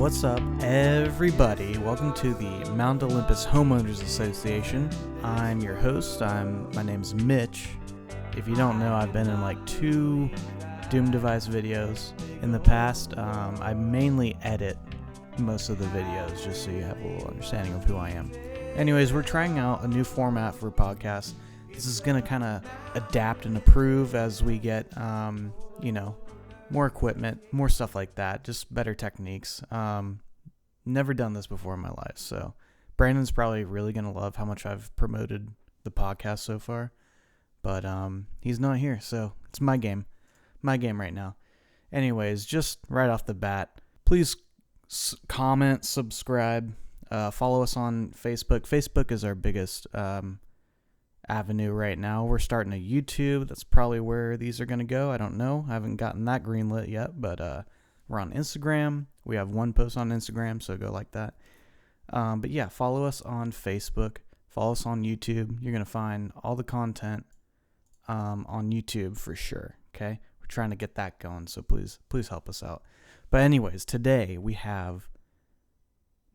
What's up, everybody? Welcome to the Mount Olympus Homeowners Association. I'm your host. My name's Mitch. If you don't know, I've been in like 2 Doom Device videos in the past. I mainly edit most of the videos just so you have a little understanding of who I am. Anyways, we're trying out a new format for podcasts. This is going to kind of adapt and improve as we get, more equipment, more stuff like that, just better techniques. Never done this before in my life, so Brandon's probably really going to love how much I've promoted the podcast so far, but he's not here, so it's my game right now. Anyways, just right off the bat, please comment, subscribe, follow us on Facebook. Facebook is our biggest avenue right now. We're starting a YouTube. That's probably where these are going to go. I don't know. I haven't gotten that greenlit yet, but we're on Instagram. We have 1 post on Instagram, so go like that. But yeah, follow us on Facebook. Follow us on YouTube. You're going to find all the content on YouTube for sure, okay? We're trying to get that going, so please help us out. But anyways, today we have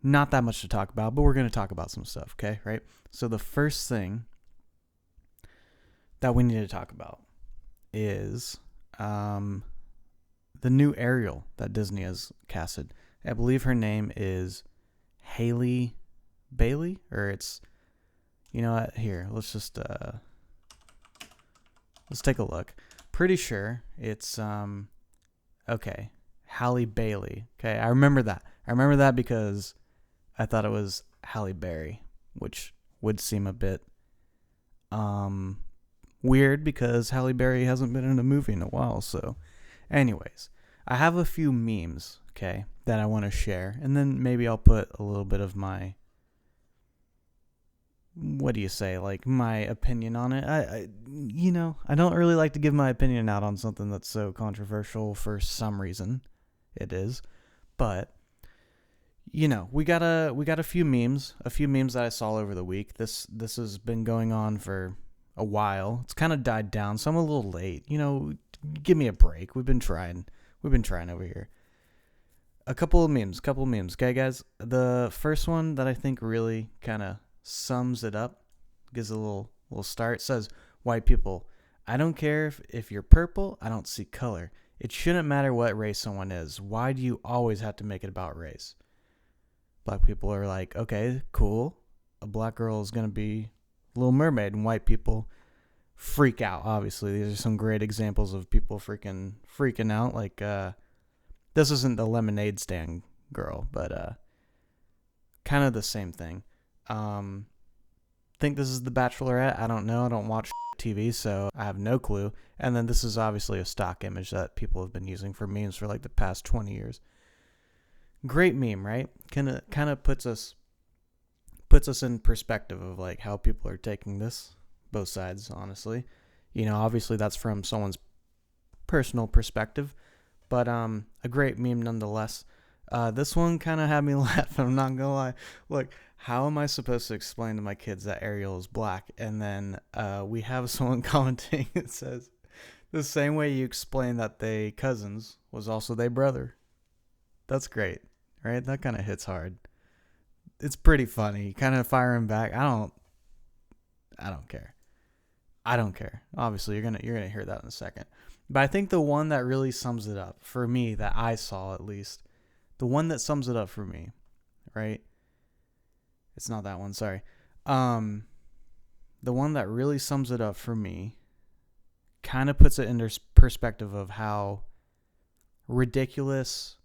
not that much to talk about, but we're going to talk about some stuff, okay? Right? So the first thing that we need to talk about is the new Ariel that Disney has casted. I believe her name is Hailey Bailey, or it's, you know what, here, let's just, let's take a look. Pretty sure it's, okay, Halle Bailey. Okay, I remember that because I thought it was Halle Berry, which would seem a bit, weird because Halle Berry hasn't been in a movie in a while. So anyways, I have a few memes, okay, that I want to share, and then maybe I'll put a little bit of my, what do you say, like my opinion on it. I don't really like to give my opinion out on something that's so controversial for some reason. It is, but we got a few memes that I saw over the week. This has been going on for a while. It's kind of died down, so I'm a little late. Give me a break. We've been trying over here. A couple of memes. Okay, guys. The first one that I think really kind of sums it up, gives a little start, says, "White people, I don't care if you're purple. I don't see color. It shouldn't matter what race someone is. Why do you always have to make it about race?" Black people are like, okay, cool. A black girl is going to be Little Mermaid, and white people freak out. Obviously, these are some great examples of people freaking out. Like, this isn't the lemonade stand girl, but kind of the same thing. Think this is The Bachelorette. I don't know. I don't watch TV, so I have no clue. And then this is obviously a stock image that people have been using for memes for like the past 20 years. Great meme, right? Kind of puts us in perspective of like how people are taking this, both sides, honestly. Obviously that's from someone's personal perspective, but a great meme nonetheless. This one kind of had me laugh, I'm not gonna lie. Look, how am I supposed to explain to my kids that Ariel is black? And then we have someone commenting, it says, the same way you explain that they cousins was also they brother. That's great, right? That kind of hits hard. It's pretty funny. Kind of firing back. I don't care. Obviously, you're gonna hear that in a second. But I think the one that really sums it up for me, that I saw at least, the one that sums it up for me, right? It's not that one. Sorry. The one that really sums it up for me, kind of puts it into perspective of how ridiculous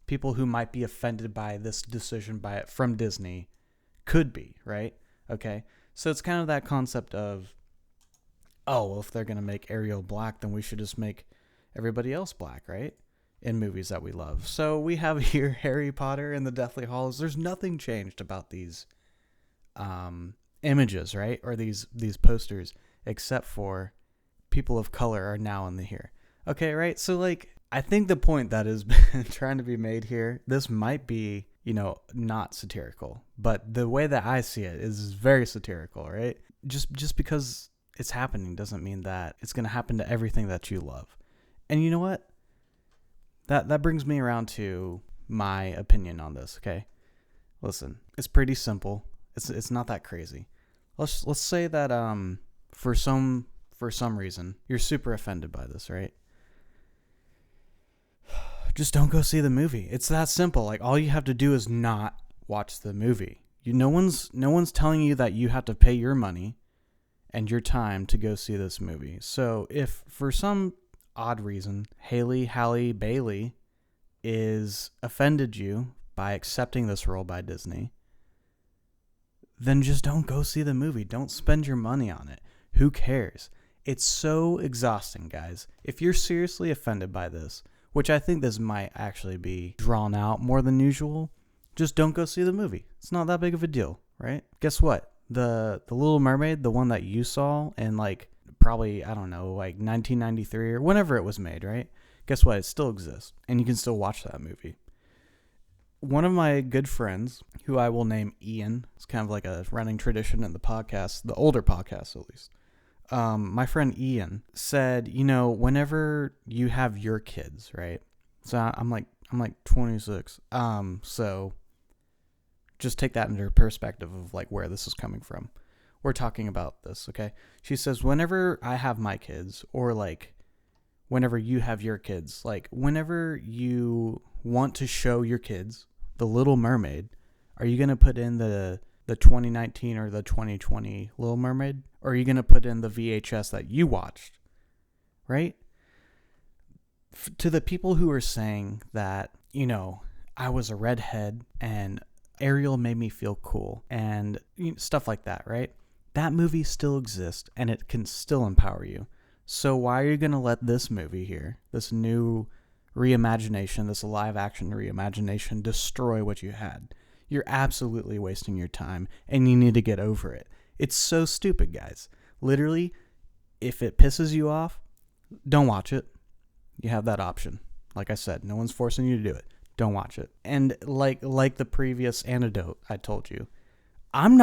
people who might be offended by this decision from Disney could be, right? Okay. So it's kind of that concept of, oh, well, if they're going to make Ariel black, then we should just make everybody else black, right? In movies that we love. So we have here Harry Potter and the Deathly Hallows. There's nothing changed about these images, right? Or these posters, except for people of color are now in here. Okay, right? So like, I think the point that has been trying to be made here, this might be, not satirical, but the way that I see it is very satirical, right? Just because it's happening doesn't mean that it's going to happen to everything that you love. And you know what? That brings me around to my opinion on this, okay? Listen, it's pretty simple. It's not that crazy. Let's say that for some reason you're super offended by this, right? Just don't go see the movie. It's that simple. Like, all you have to do is not watch the movie. No one's telling you that you have to pay your money and your time to go see this movie. So if for some odd reason Halle Bailey is offended you by accepting this role by Disney, then just don't go see the movie. Don't spend your money on it. Who cares? It's so exhausting, guys. If you're seriously offended by this, which I think this might actually be drawn out more than usual, just don't go see the movie. It's not that big of a deal, right? Guess what? The Little Mermaid, the one that you saw in like probably, I don't know, like 1993 or whenever it was made, right? Guess what? It still exists, and you can still watch that movie. One of my good friends, who I will name Ian, it's kind of like a running tradition in the podcast, the older podcast at least. My friend Ian said, whenever you have your kids, right? So I'm like 26. So just take that into perspective of like where this is coming from. We're talking about this, okay? She says, whenever I have my kids, or like whenever you have your kids, like whenever you want to show your kids The Little Mermaid, are you going to put in the 2019 or the 2020 Little Mermaid? Or are you going to put in the VHS that you watched? Right? To the people who are saying that, I was a redhead and Ariel made me feel cool and stuff like that, right? That movie still exists and it can still empower you. So why are you going to let this movie here, this new reimagination, this live action reimagination, destroy what you had? You're absolutely wasting your time, and you need to get over it. It's so stupid, guys. Literally, if it pisses you off, don't watch it. You have that option. Like I said, no one's forcing you to do it. Don't watch it. And like the previous anecdote I told you, I'm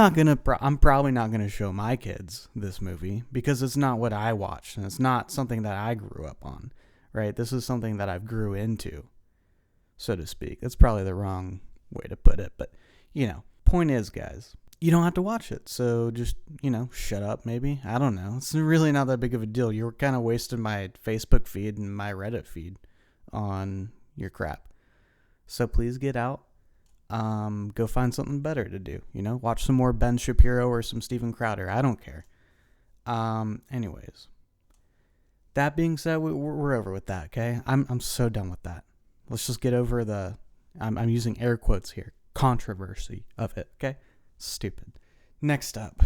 probably not gonna show my kids this movie because it's not what I watched, and it's not something that I grew up on. Right? This is something that I've grew into, so to speak. That's probably the wrong way to put it, but point is, guys, you don't have to watch it, so just shut up. Maybe, I don't know, it's really not that big of a deal. You're kind of wasting my Facebook feed and my Reddit feed on your crap, so please get out, go find something better to do. Watch some more Ben Shapiro or some Steven Crowder. I don't care. Anyways, that being said, we're over with that. Okay, I'm so done with that. Let's just get over the I'm using air quotes here, controversy of it, okay? Stupid. Next up,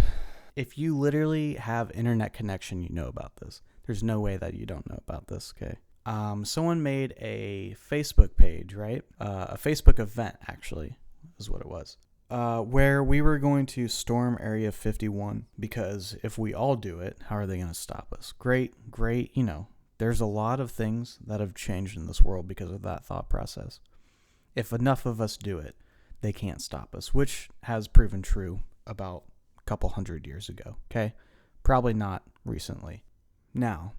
if you literally have internet connection, you know about this. There's no way that you don't know about this, okay? Someone made a Facebook page, right? A Facebook event, actually, is what it was, where we were going to storm Area 51, because if we all do it, how are they going to stop us? Great, there's a lot of things that have changed in this world because of that thought process. If enough of us do it, they can't stop us, which has proven true about a couple hundred years ago, okay? Probably not recently. Now,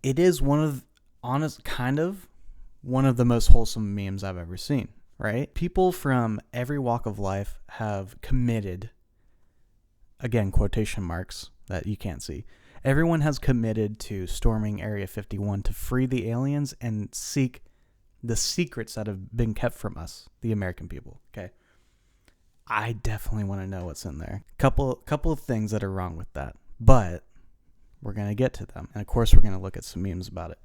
it is one of the most wholesome memes I've ever seen, right? People from every walk of life have committed, again, quotation marks that you can't see. Everyone has committed to storming Area 51 to free the aliens and seek the secrets that have been kept from us, the American people, okay? I definitely want to know what's in there. Couple of things that are wrong with that, but we're going to get to them. And of course, we're going to look at some memes about it.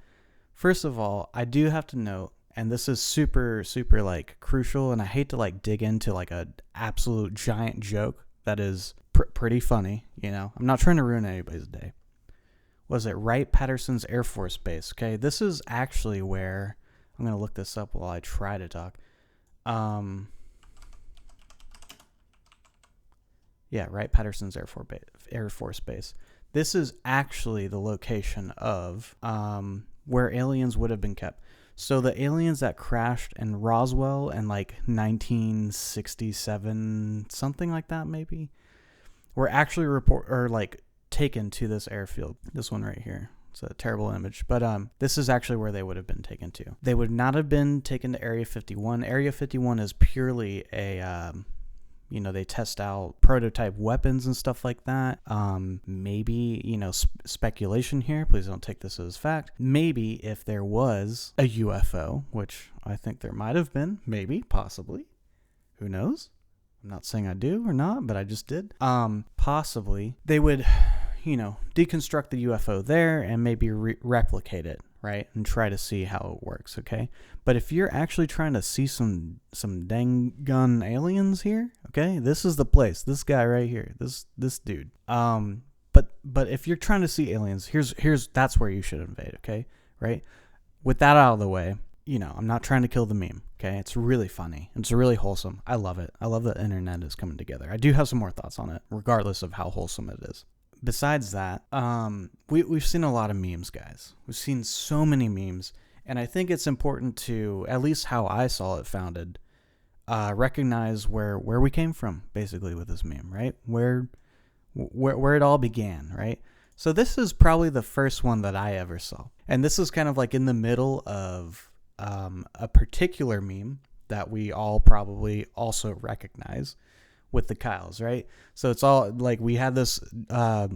First of all, I do have to note, and this is super, super like crucial, and I hate to like dig into like a absolute giant joke that is pretty funny, I'm not trying to ruin anybody's day. Was it Wright-Patterson's Air Force Base? Okay, this is actually where, I'm going to look this up while I try to talk. Wright-Patterson's Air Force Base. This is actually the location of where aliens would have been kept. So the aliens that crashed in Roswell in like 1967, something like that maybe, were actually taken to this airfield. This one right here. It's a terrible image. But this is actually where they would have been taken to. They would not have been taken to Area 51. Area 51 is purely a... they test out prototype weapons and stuff like that. Maybe, speculation here. Please don't take this as fact. Maybe if there was a UFO, which I think there might have been, maybe, possibly. Who knows? I'm not saying I do or not, but I just did. Possibly they would, deconstruct the UFO there and maybe replicate it, right? And try to see how it works, okay? But if you're actually trying to see some dang gun aliens here, okay? This is the place. This guy right here. This dude. But if you're trying to see aliens, that's where you should invade, okay? Right? With that out of the way, I'm not trying to kill the meme, okay? It's really funny. It's really wholesome. I love it. I love that the internet is coming together. I do have some more thoughts on it, regardless of how wholesome it is. Besides that, we've seen a lot of memes, guys. We've seen so many memes, and I think it's important to, at least how I saw it founded, recognize where we came from, basically, with this meme, right? Where it all began, right? So this is probably the first one that I ever saw, and this is kind of like in the middle of a particular meme that we all probably also recognize, with the Kyles, right? So it's all like we had this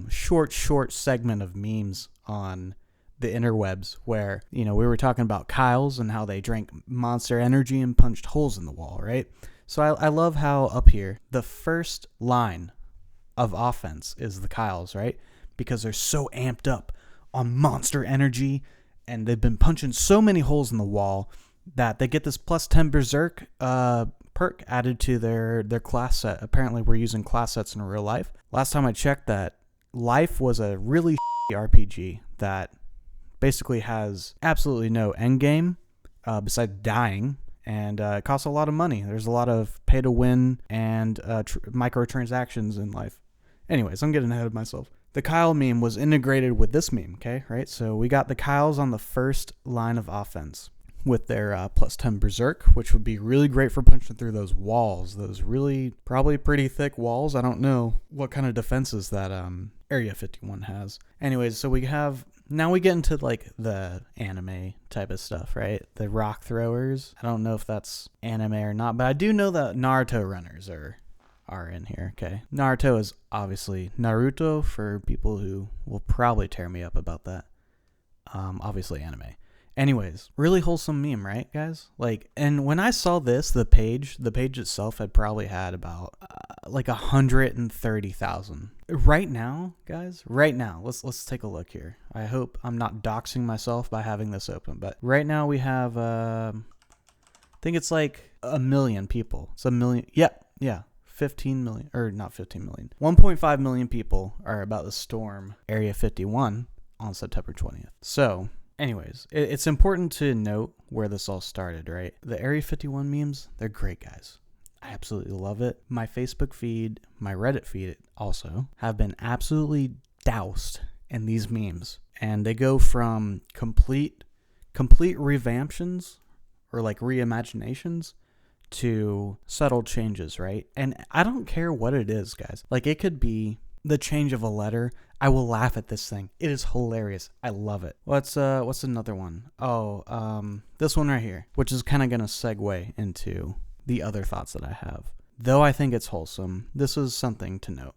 short segment of memes on the interwebs where, we were talking about Kyles and how they drank Monster Energy and punched holes in the wall, right? So I love how up here, the first line of offense is the Kyles, right? Because they're so amped up on Monster Energy and they've been punching so many holes in the wall that they get this plus 10 Berserk perk added to their class set. Apparently we're using class sets in real life. Last time I checked that, Life was a really RPG that basically has absolutely no end game besides dying, and it costs a lot of money. There's a lot of pay to win and microtransactions in Life. Anyways, I'm getting ahead of myself. The Kyle meme was integrated with this meme, okay, right? So we got the Kyles on the first line of offense with their plus 10 Berserk, which would be really great for punching through those walls, those really probably pretty thick walls. I don't know what kind of defenses that Area 51 has. Anyways, so we get into like the anime type of stuff, right? The rock throwers. I don't know if that's anime or not, but I do know that Naruto runners are in here, okay? Naruto is obviously Naruto for people who will probably tear me up about that. Obviously anime. Anyways, really wholesome meme, right, guys? Like, and when I saw this, the page itself had probably had about like 130,000. Right now, guys, let's take a look here. I hope I'm not doxing myself by having this open, but right now we have, I think it's like 1 million people. It's 1 million. Yeah. 15 million, or not 15 million. 1.5 million people are about to storm Area 51 on September 20th. So, anyways, it's important to note where this all started, right? The Area 51 memes, they're great, guys. I absolutely love it. My Facebook feed, my Reddit feed also, have been absolutely doused in these memes. And they go from complete revamptions or like reimaginations to subtle changes, right? And I don't care what it is, guys. Like, it could be the change of a letter. I will laugh at this thing. It is hilarious. I love it. What's another one? This one right here, which is kind of going to segue into the other thoughts that I have. Though I think it's wholesome, this is something to note.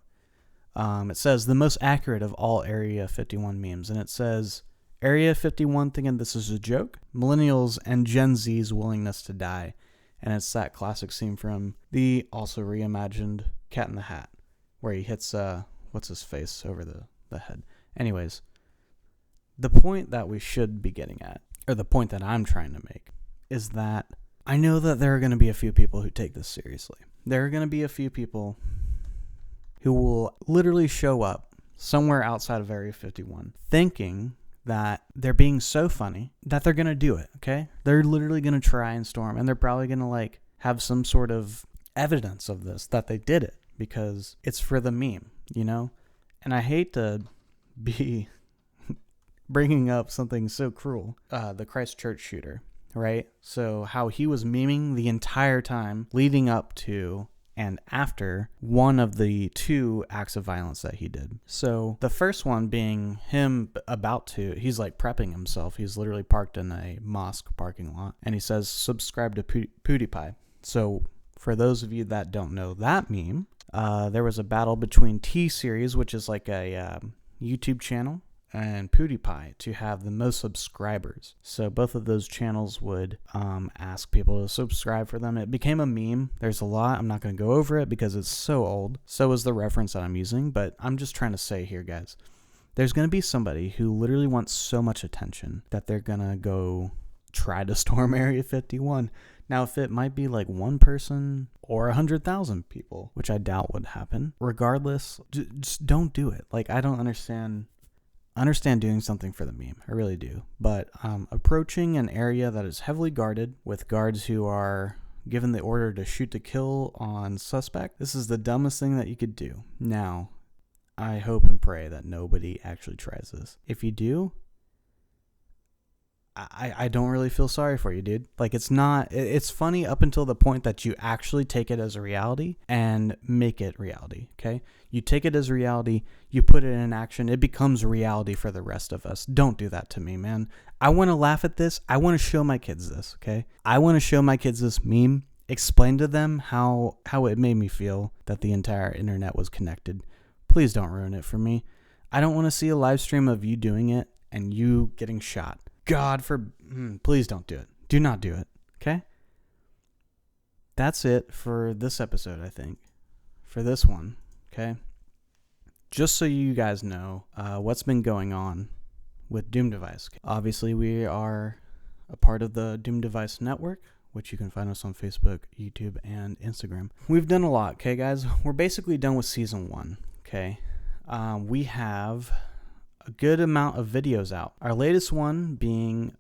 It says the most accurate of all Area 51 memes, and it says Area 51 thinking this is a joke, millennials and Gen Z's willingness to die. And it's that classic scene from the also reimagined Cat in the Hat, where he hits, what's his face over the head. Anyways, the point that we should be getting at, or the point that I'm trying to make, is that I know that there are going to be a few people who take this seriously. There are going to be a few people who will literally show up somewhere outside of Area 51 thinking that they're being so funny that they're going to do it, okay? They're literally going to try and storm, and they're probably going to like have some sort of evidence of this, that they did it, because it's for the meme, you know? And I hate to be bringing up something so cruel, the Christchurch shooter, right? So how he was memeing the entire time leading up to and after one of the 2 acts of violence that he did. So the first one being him he's like prepping himself. He's literally parked in a mosque parking lot, and he says, subscribe to PewDiePie. So for those of you that don't know that meme, there was a battle between T-Series, which is like a YouTube channel, and PewDiePie to have the most subscribers. So both of those channels would ask people to subscribe for them. It became a meme. There's a lot. I'm not going to go over it because it's so old. So is the reference that I'm using, but I'm just trying to say here, guys, there's going to be somebody who literally wants so much attention that they're going to go try to storm Area 51. Now, if it might be like one person or 100,000 people, which I doubt would happen, regardless, just don't do it. Like, I don't understand doing something for the meme. I really do. But approaching an area that is heavily guarded with guards who are given the order to shoot to kill on suspect, this is the dumbest thing that you could do. Now, I hope and pray that nobody actually tries this. If you do, I don't really feel sorry for you, dude. Like, it's funny up until the point that you actually take it as a reality and make it reality, okay? You take it as reality, you put it in action, it becomes reality for the rest of us. Don't do that to me, man. I want to laugh at this. I want to show my kids this, okay? I want to show my kids this meme, explain to them how it made me feel that the entire internet was connected. Please don't ruin it for me. I don't want to see a live stream of you doing it and you getting shot. Please don't do it. Do not do it, okay? That's it for this episode, I think. For this one, okay? Just so you guys know what's been going on with Doom Device. Obviously, we are a part of the Doom Device Network, which you can find us on Facebook, YouTube, and Instagram. We've done a lot, okay, guys? We're basically done with Season 1, okay? We have a good amount of videos out. Our latest one being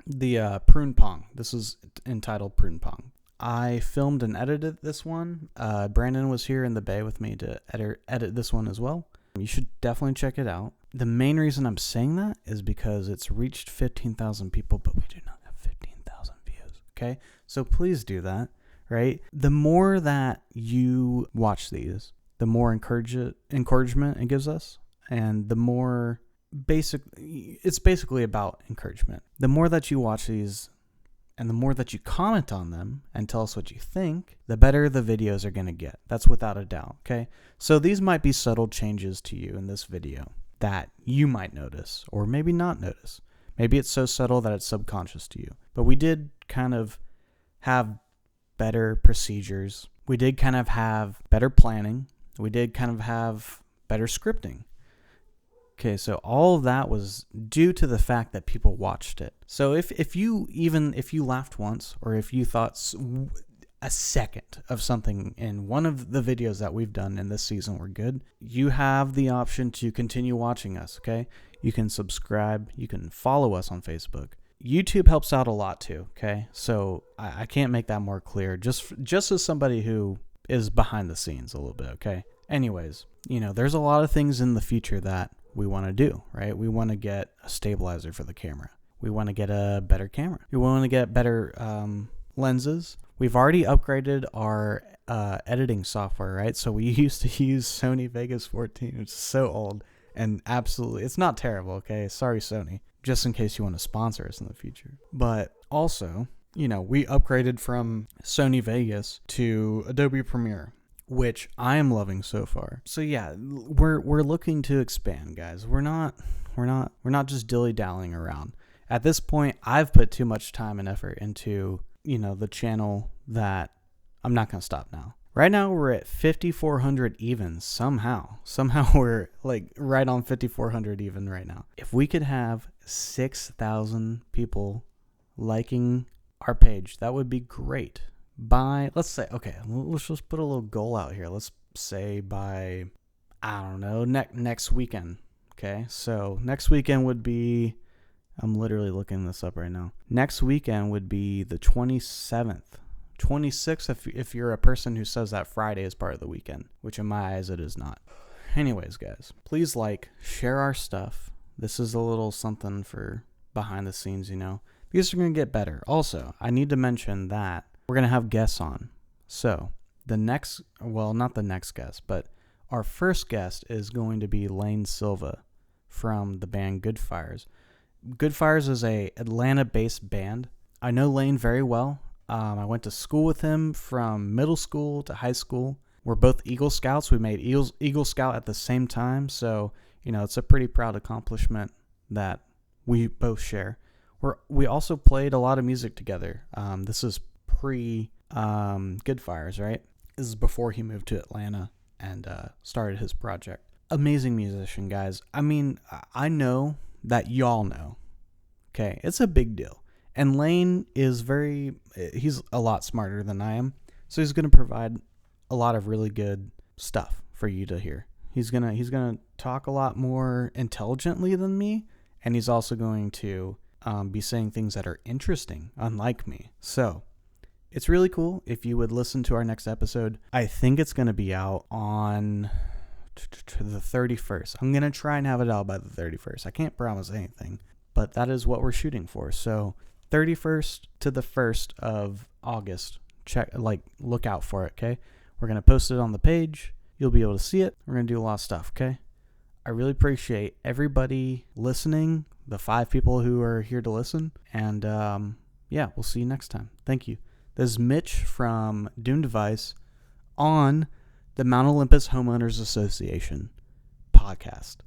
the Prune Pong. This is entitled Prune Pong. I filmed and edited this one. Brandon was here in the Bay with me to edit this one as well. You should definitely check it out. The main reason I'm saying that is because it's reached 15,000 people, but we do not have 15,000 views, okay? So please do that, right? The more that you watch these, the more encouragement it gives us. And the more it's basically about encouragement. The more that you watch these and the more that you comment on them and tell us what you think, the better the videos are going to get. That's without a doubt, okay? So these might be subtle changes to you in this video that you might notice or maybe not notice. Maybe it's so subtle that it's subconscious to you. But we did kind of have better procedures. We did kind of have better planning. We did kind of have better scripting. Okay, so all of that was due to the fact that people watched it. So if you laughed once, or if you thought a second of something in one of the videos that we've done in this season were good, you have the option to continue watching us, okay? You can subscribe, you can follow us on Facebook. YouTube helps out a lot too, okay? So I can't make that more clear, just as somebody who is behind the scenes a little bit, okay? Anyways, there's a lot of things in the future that we want to do, right? We want to get a stabilizer for the camera. We want to get a better camera. We want to get better lenses. We've already upgraded our editing software, right? So we used to use Sony Vegas 14, which is so old, and absolutely, it's not terrible, okay? Sorry, Sony, just in case you want to sponsor us in the future. But also, we upgraded from Sony Vegas to Adobe Premiere, which I am loving so far. So yeah, we're looking to expand, guys. We're not just dilly-dallying around. At this point, I've put too much time and effort into, the channel that I'm not going to stop now. Right now we're at 5,400 even somehow. Somehow we're like right on 5,400 even right now. If we could have 6,000 people liking our page, that would be great. Let's say, okay, let's just put a little goal out here. Let's say by, I don't know, next weekend. Okay, so next weekend would be, I'm literally looking this up right now. Next weekend would be the 27th. 26th if you're a person who says that Friday is part of the weekend, which in my eyes it is not. Anyways, guys, please share our stuff. This is a little something for behind the scenes, These are going to get better. Also, I need to mention that we're going to have guests on. So not the next guest, but our first guest is going to be Lane Silva from the band Good Fires. Good Fires is a Atlanta-based band. I know Lane very well. I went to school with him from middle school to high school. We're both Eagle Scouts. We made Eagle Scout at the same time, so it's a pretty proud accomplishment that we both share. We also played a lot of music together. This is pre Good Fires, right? This is before he moved to Atlanta and started his project. Amazing musician, guys. I mean, I know that y'all know. Okay, it's a big deal. And Lane is he's a lot smarter than I am. So he's going to provide a lot of really good stuff for you to hear. He's going to talk a lot more intelligently than me. And he's also going to be saying things that are interesting, unlike me. So it's really cool if you would listen to our next episode. I think it's going to be out on the 31st. I'm going to try and have it out by the 31st. I can't promise anything, but that is what we're shooting for. So 31st to the 1st of August, look out for it, okay? We're going to post it on the page. You'll be able to see it. We're going to do a lot of stuff, okay? I really appreciate everybody listening, the 5 people who are here to listen. And we'll see you next time. Thank you. This is Mitch from Doom Device on the Mount Olympus Homeowners Association podcast.